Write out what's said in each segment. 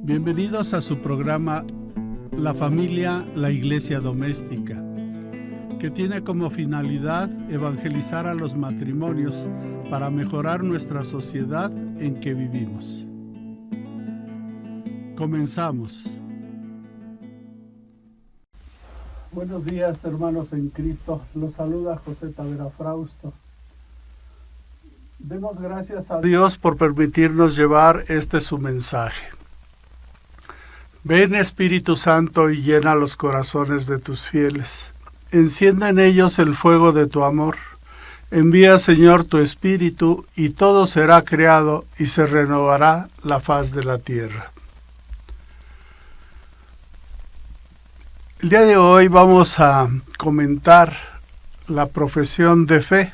Bienvenidos a su programa La Familia, la Iglesia Doméstica, que tiene como finalidad evangelizar a los matrimonios para mejorar nuestra sociedad en que vivimos. Comenzamos. Buenos días, hermanos en Cristo. Los saluda José Tavera Frausto. Demos gracias a Dios por permitirnos llevar su mensaje. Ven, Espíritu Santo, y llena los corazones de tus fieles. Enciende en ellos el fuego de tu amor. Envía, Señor, tu Espíritu, y todo será creado y se renovará la faz de la tierra. El día de hoy vamos a comentar la profesión de fe,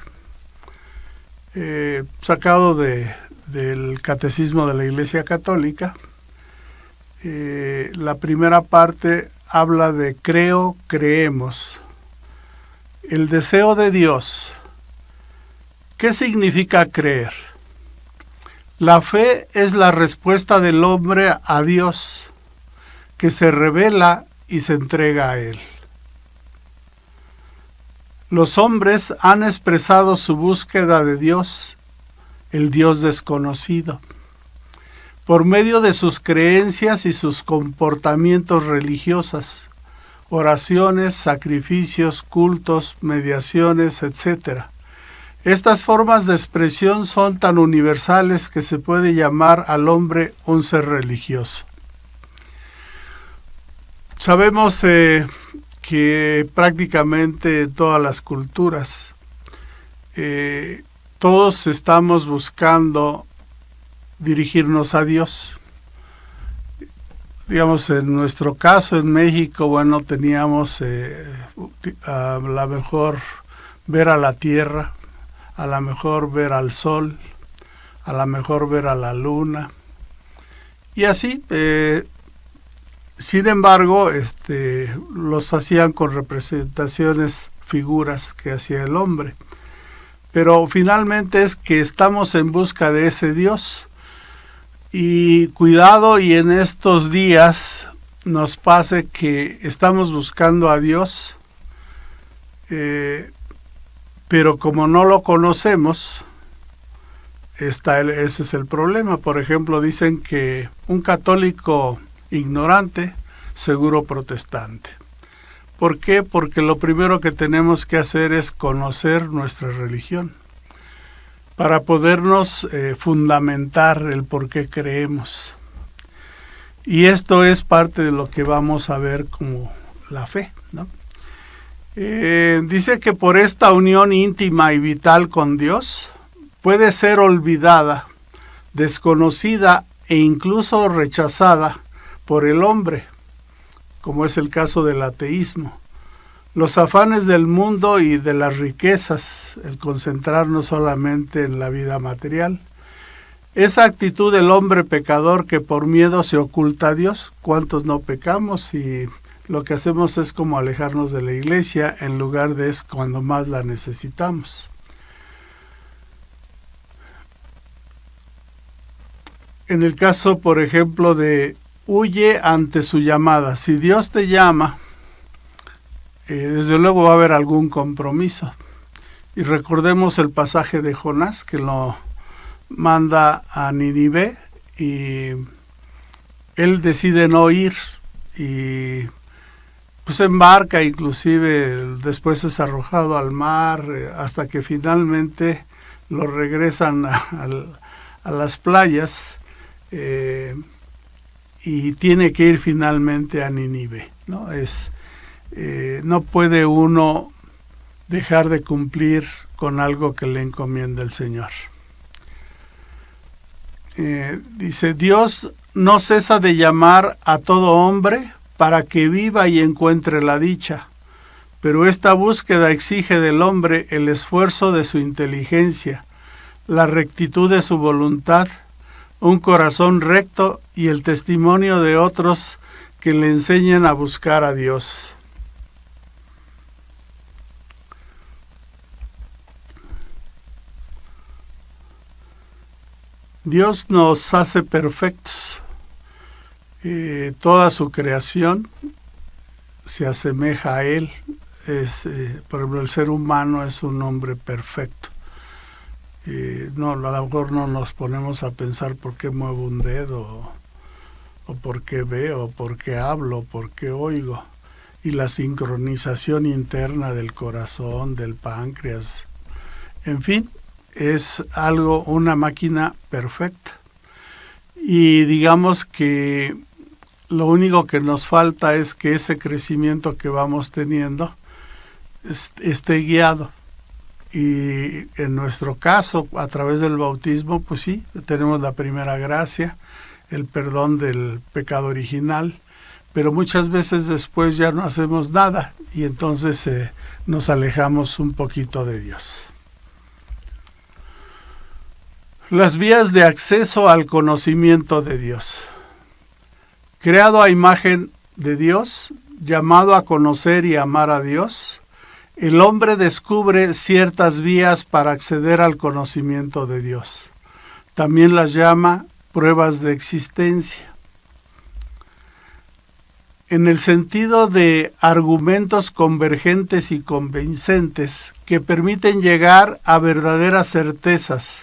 sacado del Catecismo de la Iglesia Católica. La primera parte habla de creo, creemos. El deseo de Dios. ¿Qué significa creer? La fe es la respuesta del hombre a Dios, que se revela y se entrega a Él. Los hombres han expresado su búsqueda de Dios, el Dios desconocido, por medio de sus creencias y sus comportamientos religiosos, oraciones, sacrificios, cultos, mediaciones, etc. Estas formas de expresión son tan universales que se puede llamar al hombre un ser religioso. Sabemos que prácticamente en todas las culturas, todos estamos buscando dirigirnos a Dios. Digamos, en nuestro caso, en México, teníamos a lo mejor ver a la tierra, a lo mejor ver al sol, a lo mejor ver a la luna, y así. Sin embargo, los hacían con representaciones, figuras que hacía el hombre. Pero finalmente es que estamos en busca de ese Dios. Y cuidado, y en estos días nos pase que estamos buscando a Dios, pero como no lo conocemos, ese es el problema. Por ejemplo, dicen que un católico ignorante, seguro protestante. ¿Por qué? Porque lo primero que tenemos que hacer es conocer nuestra religión para podernos fundamentar el por qué creemos. Y esto es parte de lo que vamos a ver como la fe, ¿no? Dice que por esta unión íntima y vital con Dios puede ser olvidada, desconocida e incluso rechazada por el hombre, como es el caso del ateísmo. Los afanes del mundo y de las riquezas, el concentrarnos solamente en la vida material. Esa actitud del hombre pecador que por miedo se oculta a Dios. ¿Cuántos no pecamos? Y lo que hacemos es como alejarnos de la iglesia en lugar de cuando más la necesitamos. En el caso, por ejemplo, de huye ante su llamada. Si Dios te llama, desde luego va a haber algún compromiso. Y recordemos el pasaje de Jonás, que lo manda a Nínive, y él decide no ir, y pues embarca, inclusive después es arrojado al mar, hasta que finalmente lo regresan a las playas, y tiene que ir finalmente a Nínive, ¿no? No puede uno dejar de cumplir con algo que le encomienda el Señor. Dice, Dios no cesa de llamar a todo hombre para que viva y encuentre la dicha, pero esta búsqueda exige del hombre el esfuerzo de su inteligencia, la rectitud de su voluntad, un corazón recto y el testimonio de otros que le enseñen a buscar a Dios. Dios nos hace perfectos Toda su creación se asemeja a Él. Por ejemplo, el ser humano es un hombre perfecto. No, a lo mejor no nos ponemos a pensar por qué muevo un dedo, o por qué veo, o por qué hablo, o por qué oigo. Y la sincronización interna del corazón, del páncreas, en fin, es algo, una máquina perfecta. Y digamos que lo único que nos falta es que ese crecimiento que vamos teniendo esté guiado. Y en nuestro caso, a través del bautismo, pues sí, tenemos la primera gracia, el perdón del pecado original, pero muchas veces después ya no hacemos nada y entonces nos alejamos un poquito de Dios. Las vías de acceso al conocimiento de Dios. Creado a imagen de Dios, llamado a conocer y amar a Dios, el hombre descubre ciertas vías para acceder al conocimiento de Dios. También las llama pruebas de existencia. En el sentido de argumentos convergentes y convincentes que permiten llegar a verdaderas certezas.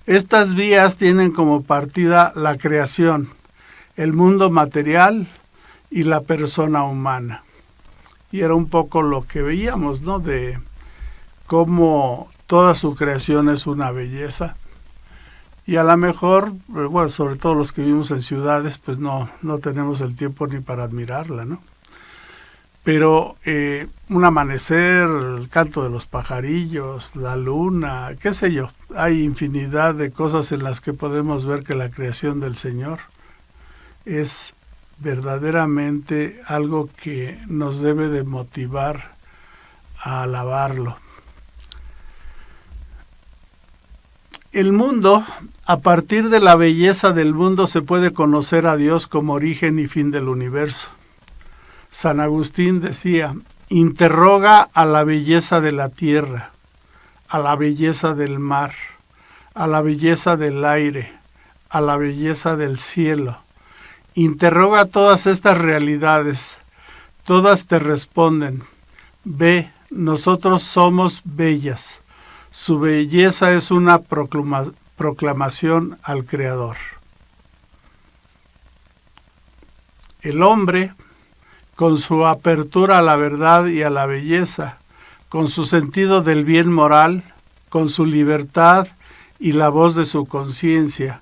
Estas vías tienen como partida la creación, el mundo material y la persona humana. Y era un poco lo que veíamos, ¿no? De cómo toda su creación es una belleza. Y a lo mejor, bueno, sobre todo los que vivimos en ciudades, pues no tenemos el tiempo ni para admirarla, ¿no? Pero un amanecer, el canto de los pajarillos, la luna, qué sé yo, hay infinidad de cosas en las que podemos ver que la creación del Señor es verdaderamente algo que nos debe de motivar a alabarlo. El mundo, a partir de la belleza del mundo, se puede conocer a Dios como origen y fin del universo. San Agustín decía, interroga a la belleza de la tierra, a la belleza del mar, a la belleza del aire, a la belleza del cielo. Interroga todas estas realidades, todas te responden, ve, nosotros somos bellas. Su belleza es una proclamación al Creador. El hombre, con su apertura a la verdad y a la belleza, con su sentido del bien moral, con su libertad y la voz de su conciencia,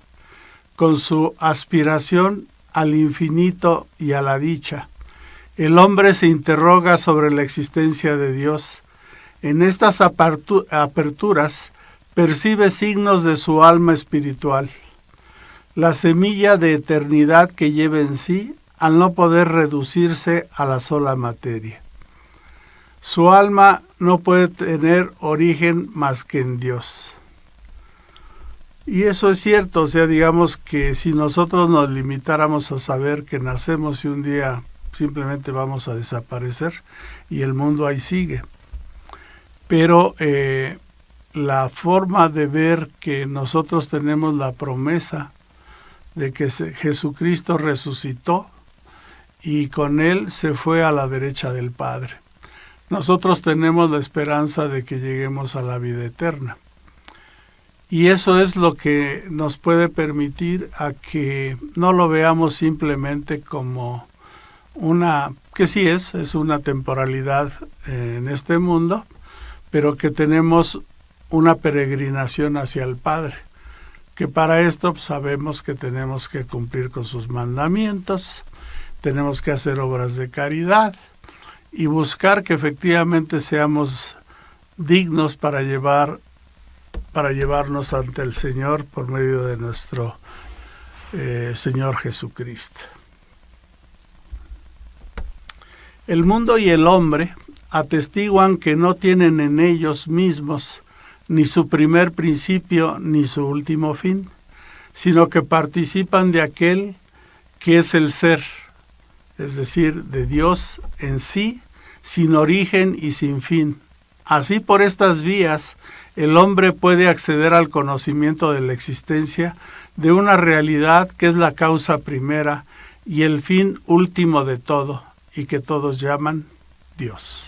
con su aspiración al infinito y a la dicha, el hombre se interroga sobre la existencia de Dios. En estas aperturas percibe signos de su alma espiritual, la semilla de eternidad que lleva en sí al no poder reducirse a la sola materia. Su alma no puede tener origen más que en Dios. Y eso es cierto, o sea, digamos que si nosotros nos limitáramos a saber que nacemos y un día simplemente vamos a desaparecer y el mundo ahí sigue. Pero la forma de ver que nosotros tenemos la promesa de que Jesucristo resucitó y con Él se fue a la derecha del Padre. Nosotros tenemos la esperanza de que lleguemos a la vida eterna. Y eso es lo que nos puede permitir a que no lo veamos simplemente como que sí es una temporalidad en este mundo, pero que tenemos una peregrinación hacia el Padre, que para esto sabemos que tenemos que cumplir con sus mandamientos, tenemos que hacer obras de caridad y buscar que efectivamente seamos dignos para llevarnos ante el Señor por medio de nuestro Señor Jesucristo. El mundo y el hombre atestiguan que no tienen en ellos mismos ni su primer principio ni su último fin, sino que participan de aquel que es el ser, es decir, de Dios en sí, sin origen y sin fin. Así, por estas vías, el hombre puede acceder al conocimiento de la existencia de una realidad que es la causa primera y el fin último de todo, y que todos llaman Dios.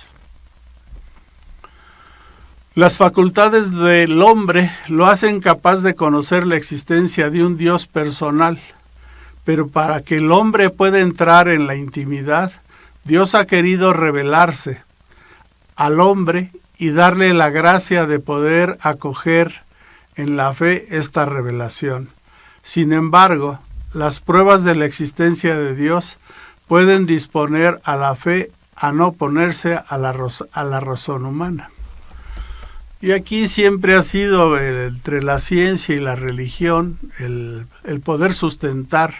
Las facultades del hombre lo hacen capaz de conocer la existencia de un Dios personal, pero para que el hombre pueda entrar en la intimidad, Dios ha querido revelarse al hombre y darle la gracia de poder acoger en la fe esta revelación. Sin embargo, las pruebas de la existencia de Dios pueden disponer a la fe a no oponerse a la razón humana. Y aquí siempre ha sido entre la ciencia y la religión el poder sustentar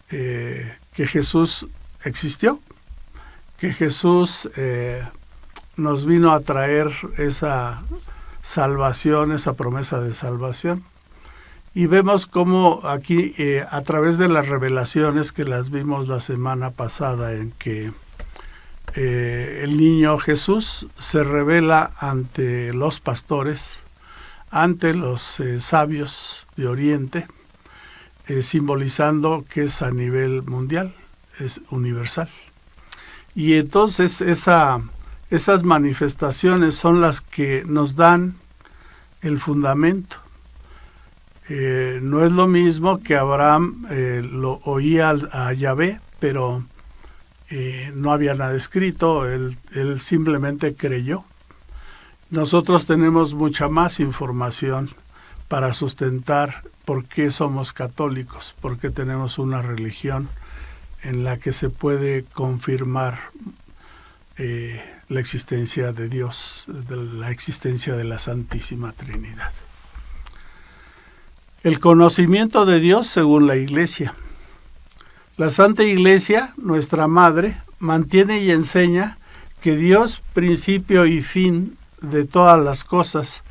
que Jesús existió, que Jesús nos vino a traer esa salvación, esa promesa de salvación. Y vemos cómo aquí, a través de las revelaciones que las vimos la semana pasada, en que el niño Jesús se revela ante los pastores, ante los sabios de Oriente, simbolizando que es a nivel mundial, es universal. Y entonces esas manifestaciones son las que nos dan el fundamento. No es lo mismo que Abraham lo oía a Yahvé, pero no había nada escrito, él simplemente creyó. Nosotros tenemos mucha más información para sustentar por qué somos católicos, por qué tenemos una religión en la que se puede confirmar la existencia de Dios, la existencia de la Santísima Trinidad. El conocimiento de Dios según la Iglesia. La Santa Iglesia, nuestra Madre, mantiene y enseña que Dios, principio y fin de todas las cosas,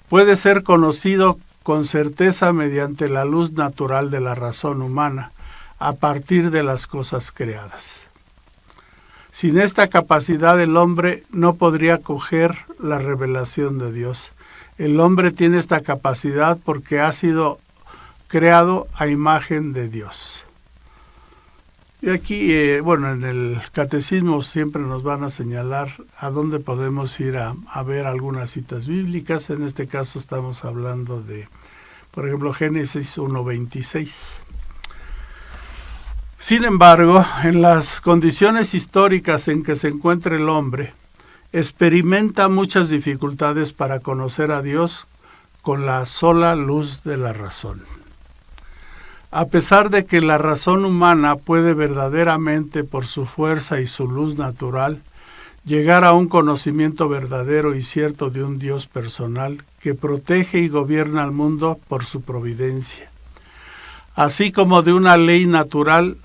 puede ser conocido con certeza mediante la luz natural de la razón humana, a partir de las cosas creadas. Sin esta capacidad el hombre no podría acoger la revelación de Dios. El hombre tiene esta capacidad porque ha sido creado a imagen de Dios. Y aquí, en el catecismo siempre nos van a señalar a dónde podemos ir a ver algunas citas bíblicas. En este caso estamos hablando de, por ejemplo, Génesis 1:26. Sin embargo, en las condiciones históricas en que se encuentra el hombre, experimenta muchas dificultades para conocer a Dios con la sola luz de la razón. A pesar de que la razón humana puede verdaderamente, por su fuerza y su luz natural, llegar a un conocimiento verdadero y cierto de un Dios personal que protege y gobierna al mundo por su providencia, así como de una ley natural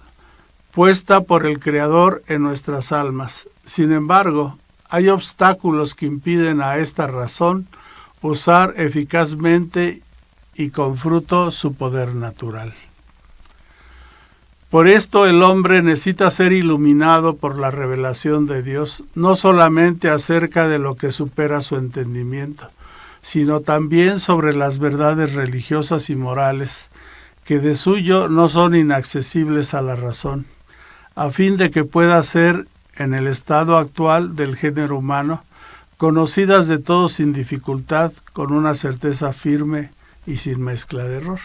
puesta por el Creador en nuestras almas. Sin embargo, hay obstáculos que impiden a esta razón usar eficazmente y con fruto su poder natural. Por esto el hombre necesita ser iluminado por la revelación de Dios, no solamente acerca de lo que supera su entendimiento, sino también sobre las verdades religiosas y morales, que de suyo no son inaccesibles a la razón, a fin de que pueda ser, en el estado actual del género humano, conocidas de todos sin dificultad, con una certeza firme y sin mezcla de error.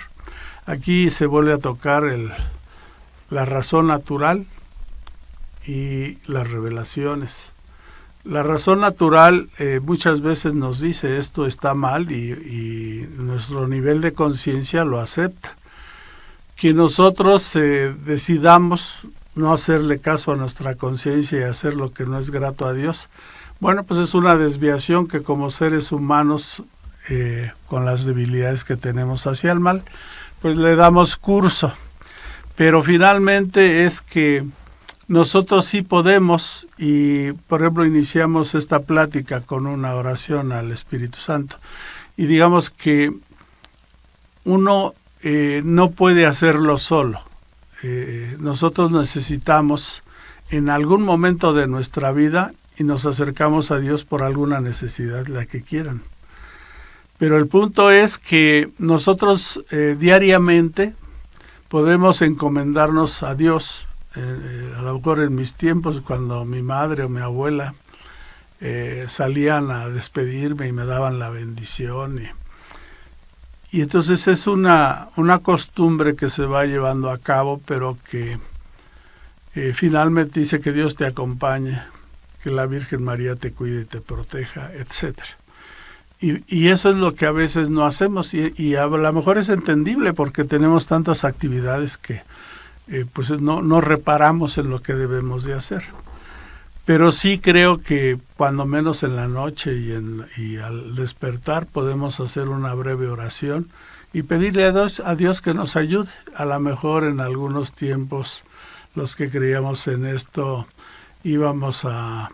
Aquí se vuelve a tocar la razón natural y las revelaciones. La razón natural muchas veces nos dice esto está mal y nuestro nivel de conciencia lo acepta. Que nosotros decidamos no hacerle caso a nuestra conciencia y hacer lo que no es grato a Dios, bueno, pues es una desviación que como seres humanos, con las debilidades que tenemos hacia el mal, pues le damos curso. Pero finalmente es que nosotros sí podemos, y por ejemplo iniciamos esta plática con una oración al Espíritu Santo, y digamos que uno no puede hacerlo solo. Nosotros necesitamos en algún momento de nuestra vida y nos acercamos a Dios por alguna necesidad, la que quieran. Pero el punto es que nosotros diariamente podemos encomendarnos a Dios. A lo mejor en mis tiempos, cuando mi madre o mi abuela salían a despedirme y me daban la bendición. Y entonces es una costumbre que se va llevando a cabo, pero que finalmente dice que Dios te acompañe, que la Virgen María te cuide y te proteja, etcétera. Y eso es lo que a veces no hacemos, y a lo mejor es entendible porque tenemos tantas actividades que pues no reparamos en lo que debemos de hacer. Pero sí creo que cuando menos en la noche y al despertar podemos hacer una breve oración y pedirle a Dios que nos ayude. A lo mejor en algunos tiempos los que creíamos en esto íbamos a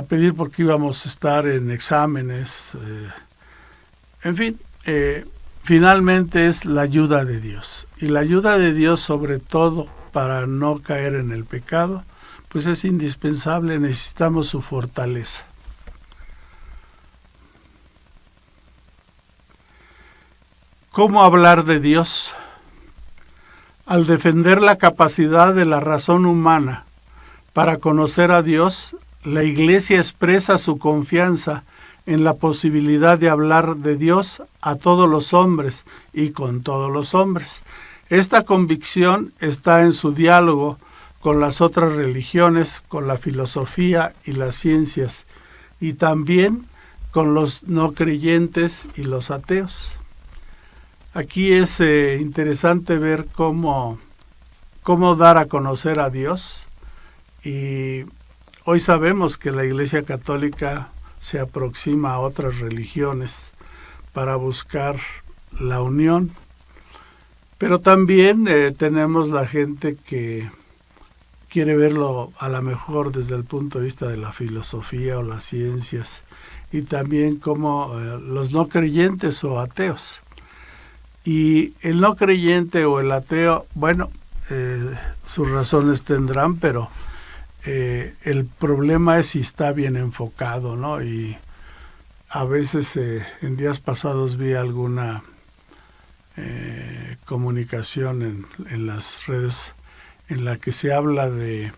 pedir porque íbamos a estar en exámenes. En fin, finalmente es la ayuda de Dios. Y la ayuda de Dios, sobre todo para no caer en el pecado, pues es indispensable, necesitamos su fortaleza. ¿Cómo hablar de Dios? Al defender la capacidad de la razón humana para conocer a Dios, la Iglesia expresa su confianza en la posibilidad de hablar de Dios a todos los hombres y con todos los hombres. Esta convicción está en su diálogo con las otras religiones, con la filosofía y las ciencias, y también con los no creyentes y los ateos. Aquí es interesante ver cómo dar a conocer a Dios, y hoy sabemos que la Iglesia Católica se aproxima a otras religiones para buscar la unión, pero también tenemos la gente que quiere verlo a lo mejor desde el punto de vista de la filosofía o las ciencias, y también como los no creyentes o ateos. Y el no creyente o el ateo, bueno, sus razones tendrán, pero el problema es si está bien enfocado, ¿no? Y a veces en días pasados vi alguna comunicación en las redes en la que se habla de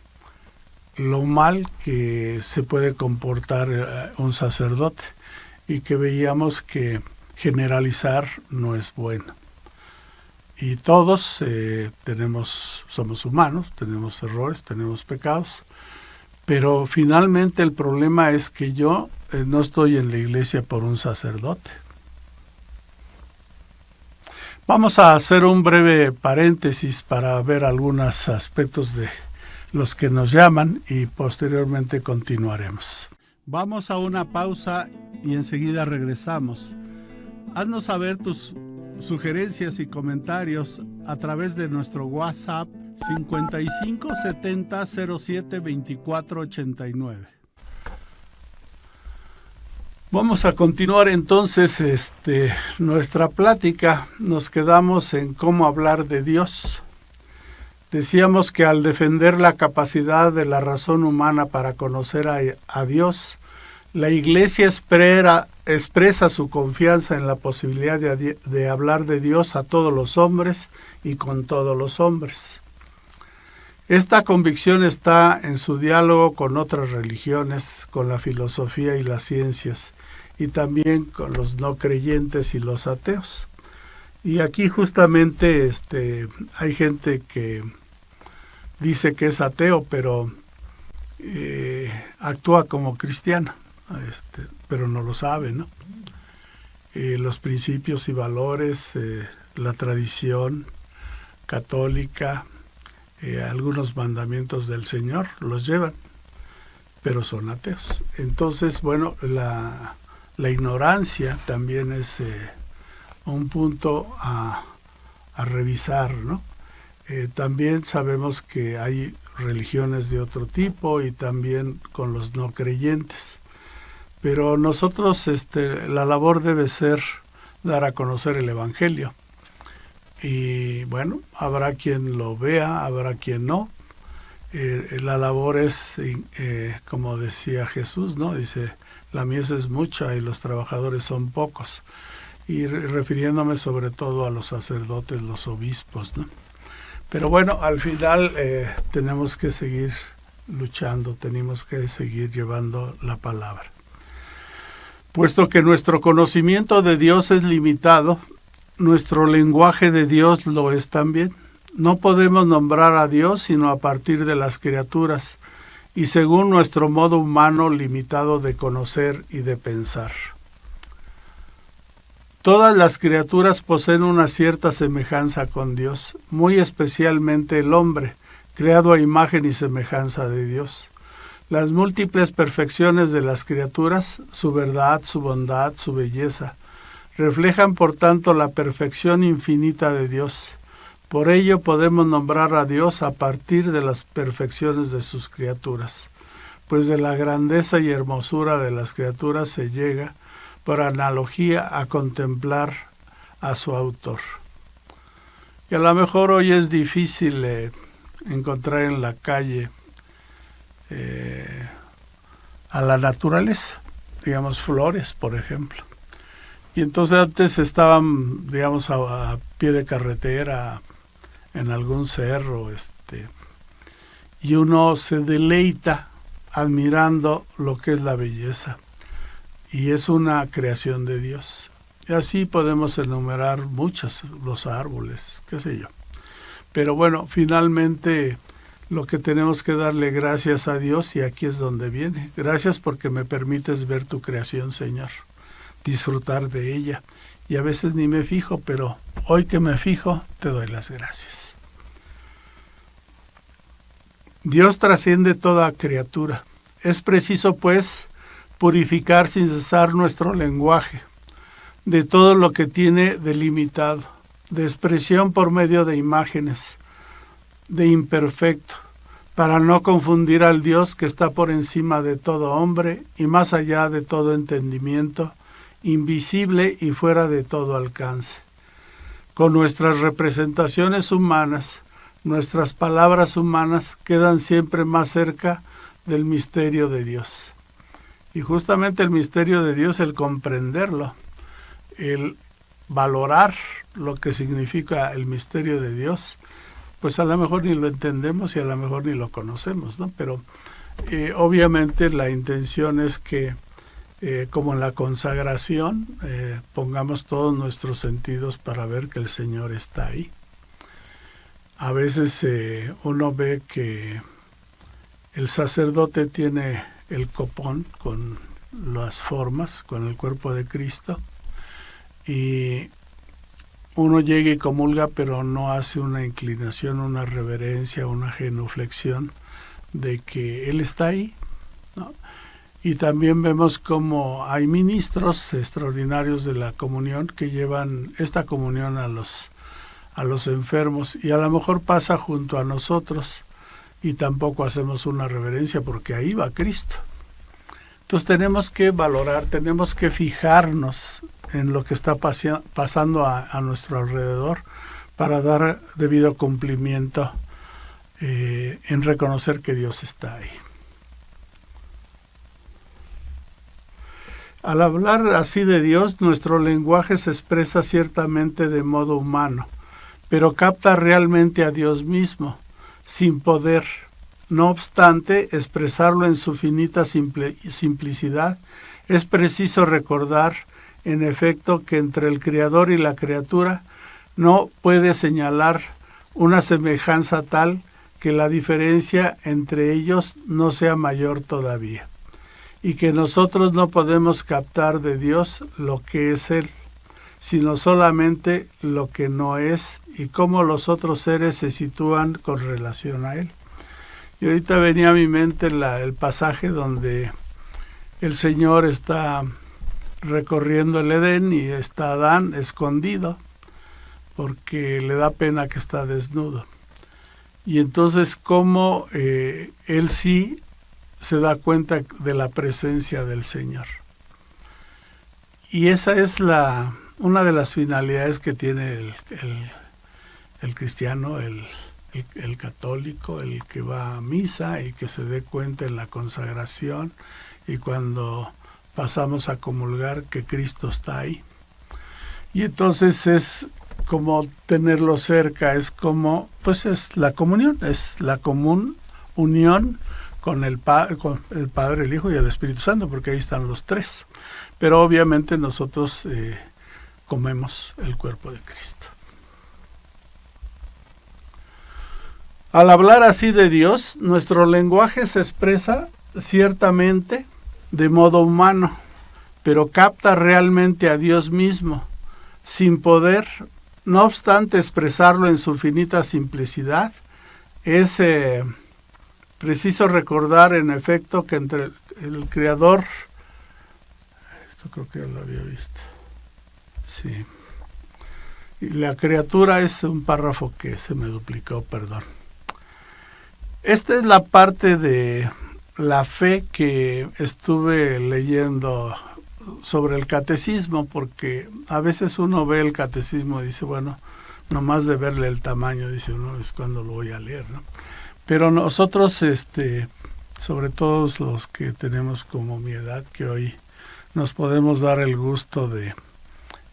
lo mal que se puede comportar un sacerdote, y que veíamos que generalizar no es bueno. Y todos somos humanos, tenemos errores, tenemos pecados, pero finalmente el problema es que yo no estoy en la iglesia por un sacerdote. Vamos a hacer un breve paréntesis para ver algunos aspectos de los que nos llaman y posteriormente continuaremos. Vamos a una pausa y enseguida regresamos. Haznos saber tus sugerencias y comentarios a través de nuestro WhatsApp 55 70 07 24 89. Vamos a continuar entonces nuestra plática. Nos quedamos en cómo hablar de Dios. Decíamos que al defender la capacidad de la razón humana para conocer a Dios, la Iglesia expresa su confianza en la posibilidad de hablar de Dios a todos los hombres y con todos los hombres. Esta convicción está en su diálogo con otras religiones, con la filosofía y las ciencias, y también con los no creyentes y los ateos. Y aquí justamente hay gente que dice que es ateo, pero actúa como cristiana, pero no lo sabe, ¿no? Los principios y valores, la tradición católica, algunos mandamientos del Señor los llevan, pero son ateos. Entonces, bueno, la ignorancia también es un punto a revisar, ¿no? También sabemos que hay religiones de otro tipo y también con los no creyentes. Pero nosotros, la labor debe ser dar a conocer el Evangelio. Y bueno, habrá quien lo vea, habrá quien no. La labor es, como decía Jesús, ¿no? Dice, la mies es mucha y los trabajadores son pocos. Y refiriéndome sobre todo a los sacerdotes, los obispos, ¿no? Pero bueno, al final tenemos que seguir luchando, tenemos que seguir llevando la palabra. Puesto que nuestro conocimiento de Dios es limitado, nuestro lenguaje de Dios lo es también. No podemos nombrar a Dios sino a partir de las criaturas y según nuestro modo humano limitado de conocer y de pensar. Todas las criaturas poseen una cierta semejanza con Dios, muy especialmente el hombre, creado a imagen y semejanza de Dios. Las múltiples perfecciones de las criaturas, su verdad, su bondad, su belleza, reflejan por tanto la perfección infinita de Dios. Por ello podemos nombrar a Dios a partir de las perfecciones de sus criaturas, pues de la grandeza y hermosura de las criaturas se llega, por analogía, a contemplar a su autor. Y a lo mejor hoy es difícil encontrar en la calle a la naturaleza, digamos flores, por ejemplo. Y entonces antes estaban, digamos, a pie de carretera, en algún cerro, y uno se deleita admirando lo que es la belleza. Y es una creación de Dios. Y así podemos enumerar muchos, los árboles, qué sé yo. Pero bueno, finalmente lo que tenemos que darle gracias a Dios, y aquí es donde viene. Gracias porque me permites ver tu creación, Señor, disfrutar de ella. Y a veces ni me fijo, pero hoy que me fijo, te doy las gracias. Dios trasciende toda criatura. Es preciso, pues, purificar sin cesar nuestro lenguaje de todo lo que tiene delimitado, de expresión por medio de imágenes, de imperfecto, para no confundir al Dios que está por encima de todo hombre y más allá de todo entendimiento, invisible y fuera de todo alcance. Con nuestras representaciones humanas, nuestras palabras humanas quedan siempre más cerca del misterio de Dios. Y justamente el misterio de Dios, el comprenderlo, el valorar lo que significa el misterio de Dios, pues a lo mejor ni lo entendemos y a lo mejor ni lo conocemos, ¿no? Pero obviamente la intención es que, como en la consagración, pongamos todos nuestros sentidos para ver que el Señor está ahí. A veces uno ve que el sacerdote tiene el copón con las formas, con el cuerpo de Cristo, y uno llega y comulga, pero no hace una inclinación, una reverencia, una genuflexión de que Él está ahí, ¿no? Y también vemos como hay ministros extraordinarios de la comunión que llevan esta comunión a los enfermos, y a lo mejor pasa junto a nosotros y tampoco hacemos una reverencia porque ahí va Cristo. Entonces tenemos que valorar, tenemos que fijarnos en lo que está pasando a nuestro alrededor para dar debido cumplimiento en reconocer que Dios está ahí. Al hablar así de Dios, nuestro lenguaje se expresa ciertamente de modo humano, pero capta realmente a Dios mismo, sin poder, no obstante, expresarlo en su finita simplicidad. Es preciso recordar, en efecto, que entre el Creador y la criatura no puede señalar una semejanza tal que la diferencia entre ellos no sea mayor todavía, y que nosotros no podemos captar de Dios lo que es Él, sino solamente lo que no es y cómo los otros seres se sitúan con relación a Él. Y ahorita venía a mi mente el pasaje donde el Señor está recorriendo el Edén y está Adán escondido porque le da pena que está desnudo. Y entonces cómo él sí se da cuenta de la presencia del Señor. Y esa es una de las finalidades que tiene el cristiano, el católico, el que va a misa y que se dé cuenta en la consagración y cuando pasamos a comulgar que Cristo está ahí. Y entonces es como tenerlo cerca, es como, pues es la comunión, es la común unión con el Padre, el Hijo y el Espíritu Santo, porque ahí están los tres. Pero obviamente nosotros comemos el cuerpo de Cristo. Al hablar así de Dios, nuestro lenguaje se expresa ciertamente de modo humano, pero capta realmente a Dios mismo, sin poder, no obstante, expresarlo en su finita simplicidad. Es preciso recordar, en efecto, que entre el Creador, esto creo que ya lo había visto, sí, y la criatura es un párrafo que se me duplicó, perdón. Esta es la parte de la fe que estuve leyendo sobre el catecismo, porque a veces uno ve el catecismo y dice, bueno, nomás de verle el tamaño, dice uno, es cuando lo voy a leer, ¿no? Pero nosotros, sobre todo los que tenemos como mi edad, que hoy nos podemos dar el gusto de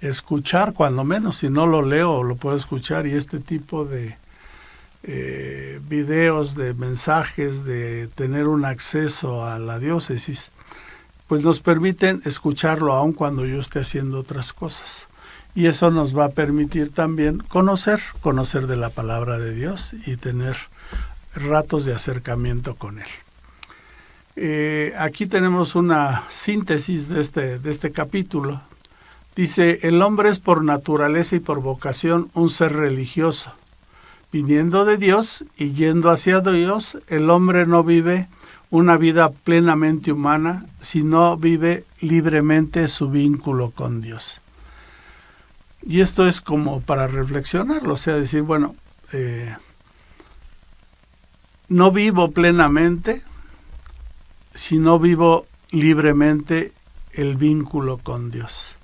escuchar, cuando menos, si no lo leo, lo puedo escuchar, y este tipo de videos, de mensajes, de tener un acceso a la diócesis, pues nos permiten escucharlo aun cuando yo esté haciendo otras cosas. Y eso nos va a permitir también conocer de la palabra de Dios y tener ratos de acercamiento con Él. Aquí tenemos una síntesis de este capítulo. Dice, el hombre es por naturaleza y por vocación un ser religioso. Viniendo de Dios y yendo hacia Dios, el hombre no vive una vida plenamente humana, sino vive libremente su vínculo con Dios. Y esto es como para reflexionarlo, o sea, decir, bueno, no vivo plenamente, sino vivo libremente el vínculo con Dios.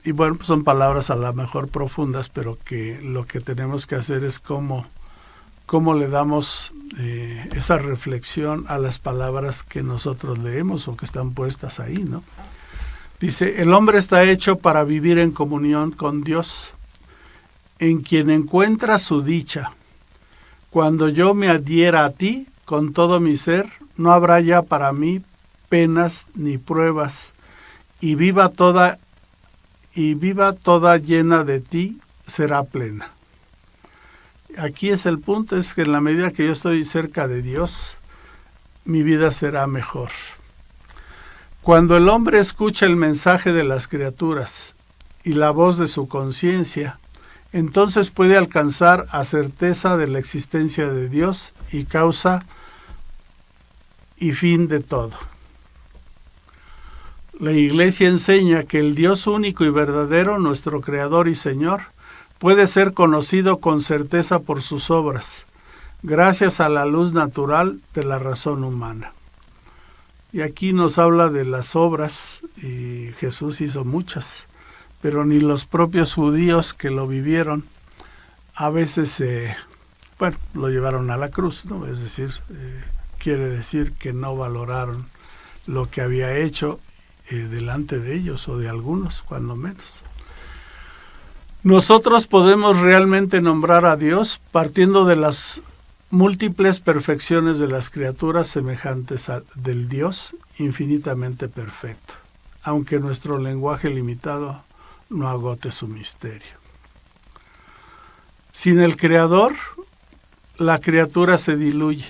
Y bueno, pues son palabras a lo mejor profundas, pero que lo que tenemos que hacer es cómo le damos esa reflexión a las palabras que nosotros leemos o que están puestas ahí, ¿no? Dice, el hombre está hecho para vivir en comunión con Dios, en quien encuentra su dicha. Cuando yo me adhiera a ti con todo mi ser, no habrá ya para mí penas ni pruebas, y viva toda llena de ti, será plena. Aquí es el punto, es que en la medida que yo estoy cerca de Dios, mi vida será mejor. Cuando el hombre escucha el mensaje de las criaturas y la voz de su conciencia, entonces puede alcanzar a certeza de la existencia de Dios y causa y fin de todo. La Iglesia enseña que el Dios único y verdadero, nuestro Creador y Señor, puede ser conocido con certeza por sus obras, gracias a la luz natural de la razón humana. Y aquí nos habla de las obras, y Jesús hizo muchas, pero ni los propios judíos que lo vivieron, a veces, lo llevaron a la cruz, ¿no? Es decir, quiere decir que no valoraron lo que había hecho delante de ellos, o de algunos, cuando menos. Nosotros podemos realmente nombrar a Dios partiendo de las múltiples perfecciones de las criaturas semejantes del Dios infinitamente perfecto, aunque nuestro lenguaje limitado no agote su misterio. Sin el Creador, la criatura se diluye.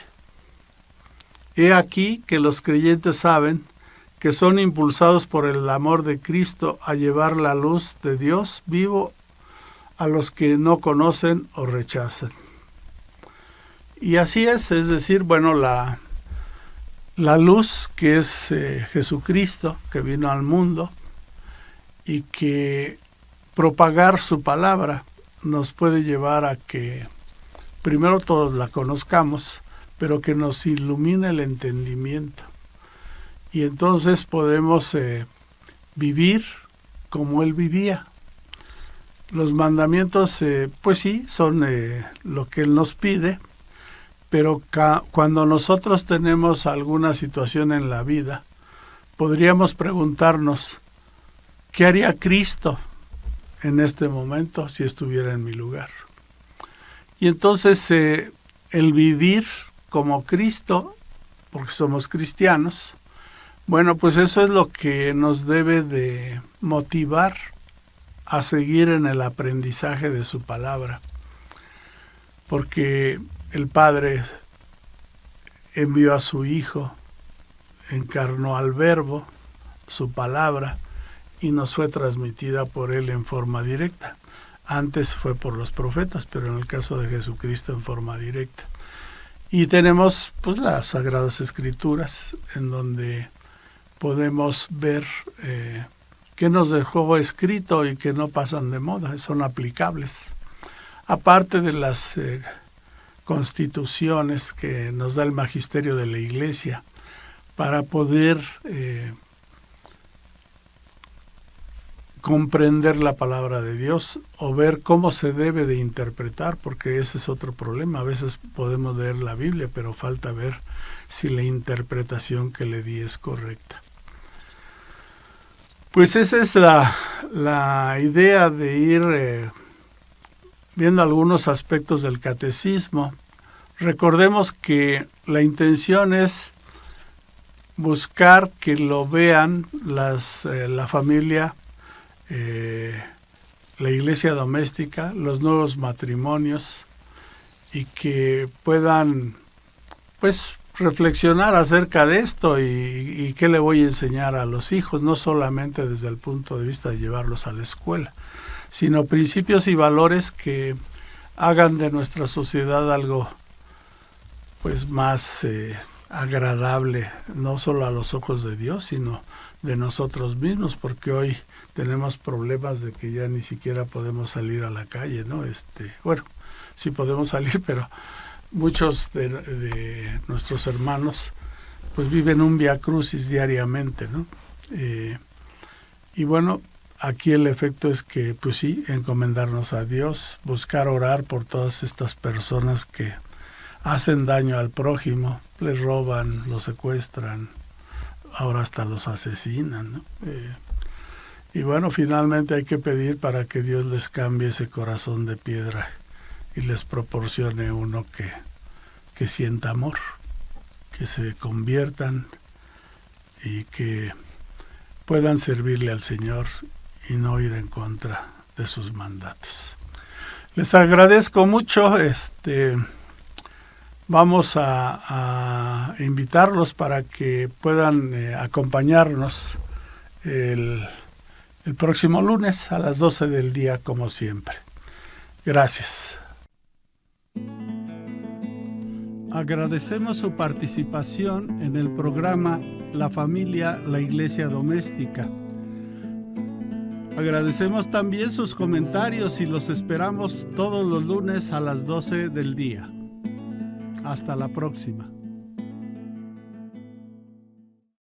He aquí que los creyentes saben que son impulsados por el amor de Cristo a llevar la luz de Dios vivo a los que no conocen o rechazan. Y así es decir, bueno, la luz que es Jesucristo, que vino al mundo, y que propagar su palabra nos puede llevar a que primero todos la conozcamos, pero que nos ilumine el entendimiento. Y entonces podemos vivir como Él vivía. Los mandamientos, pues sí, son lo que Él nos pide, pero cuando nosotros tenemos alguna situación en la vida, podríamos preguntarnos, ¿qué haría Cristo en este momento si estuviera en mi lugar. Y entonces el vivir como Cristo, porque somos cristianos, bueno, pues eso es lo que nos debe de motivar a seguir en el aprendizaje de su palabra, porque el Padre envió a su Hijo, encarnó al Verbo, su palabra, y nos fue transmitida por Él en forma directa. Antes fue por los profetas, pero en el caso de Jesucristo en forma directa. Y tenemos pues las Sagradas Escrituras, en donde podemos ver qué nos dejó escrito y que no pasan de moda, son aplicables. Aparte de las constituciones que nos da el magisterio de la Iglesia, para poder comprender la palabra de Dios o ver cómo se debe de interpretar, porque ese es otro problema. A veces podemos leer la Biblia, pero falta ver si la interpretación que le di es correcta. Pues esa es la idea de ir viendo algunos aspectos del catecismo. Recordemos que la intención es buscar que lo vean la familia, la iglesia doméstica, los nuevos matrimonios, y que puedan pues reflexionar acerca de esto y qué le voy a enseñar a los hijos, no solamente desde el punto de vista de llevarlos a la escuela, sino principios y valores que hagan de nuestra sociedad algo pues más agradable, no solo a los ojos de Dios, sino de nosotros mismos, porque hoy tenemos problemas de que ya ni siquiera podemos salir a la calle, ¿no? Bueno, sí podemos salir, pero muchos de nuestros hermanos pues viven un viacrucis diariamente, ¿no? Y bueno, aquí el efecto es que pues sí, encomendarnos a Dios, buscar orar por todas estas personas que hacen daño al prójimo, les roban, los secuestran, ahora hasta los asesinan, ¿no? Y bueno, finalmente hay que pedir para que Dios les cambie ese corazón de piedra y les proporcione uno que sienta amor, que se conviertan y que puedan servirle al Señor y no ir en contra de sus mandatos. Les agradezco mucho. Vamos a invitarlos para que puedan acompañarnos el próximo lunes a las 12 del día, como siempre. Gracias. Agradecemos su participación en el programa La Familia, la Iglesia Doméstica. Agradecemos también sus comentarios y los esperamos todos los lunes a las 12 del día. Hasta la próxima.